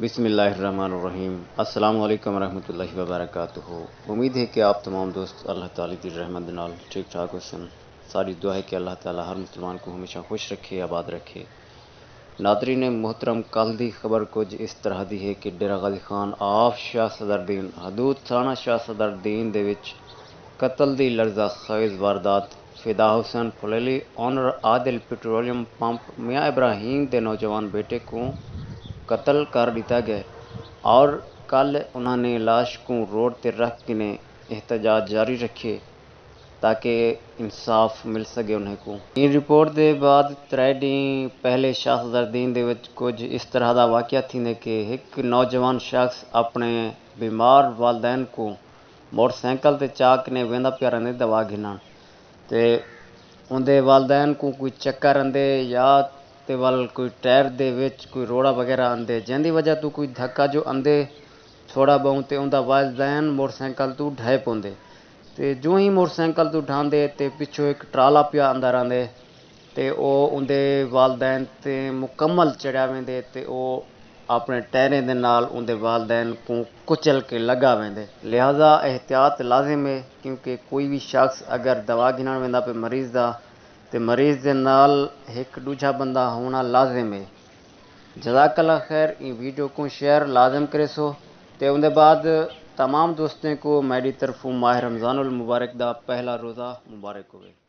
بسم اللہ الرحمن الرحیم۔ السلام علیکم ورحمۃ اللہ وبرکاتہ۔ امید ہے کہ آپ تمام دوست اللہ تعالی کی رحمت نال ٹھیک ٹھاک ہو سن۔ ساری دعا ہے کہ اللہ تعالی ہر مسلمان کو ہمیشہ خوش رکھے، آباد رکھے۔ ناظرین محترم، کل دی خبر کچھ اس طرح دی ہے کہ ڈیرہ غازی خان آف شاہ صدردین حدود تھانہ شاہ صدردین دے وچ قتل دی لرزہ خیز واردات فدا حسین پھلیلی اونر عادل پیٹرولیم پمپ میاں ابراہیم دے نوجوان بیٹے کو قتل کر دیتا گیا اور کل انہوں نے لاش کو روڈ تے رکھ کے احتجاج جاری رکھے تاکہ انصاف مل سکے انہیں کو۔ ان رپورٹ دے بعد 3 دن پہلے شاہ صدردین دے وچ کچھ اس طرح دا واقعہ تھی کہ ایک نوجوان شخص اپنے بیمار والدین کو موٹر سائیکل تے چاک نے ویندا پیا رہندے دوا گھنن تے اندے والدین کو کوئی چکر آندے یا تے وال کوئی ٹائر دے وچ کوئی روڑا وغیرہ آندے جن دی وجہ تو کوئی دھکا جو آندے تھوڑا بہت تے اوندا والدین موٹر سائیکل تو ڈھے پوندے تے جو ہی موٹر سائیکل تو ڈھاندے تے پچھوں ایک ٹرالا پیا اندر آندے تے او اندے والدین تے مکمل چڑھیا ویندے تے او اپنے ٹائریں دے نال اندے والدین کو کچل کے لگا ویندے۔ لہذا احتیاط لازم ہے کیونکہ کوئی بھی شخص اگر دوا گھنن ویندا پہ مریض دا تے مریض دے نال ایک دوجا بندہ ہونا لازم ہے۔ جزاک اللہ خیر۔ ان ویڈیو کو شیئر لازم کرے سو تے اندے بعد تمام دوستوں کو میری طرفوں ماہ رمضان المبارک دا پہلا روزہ مبارک ہوئے۔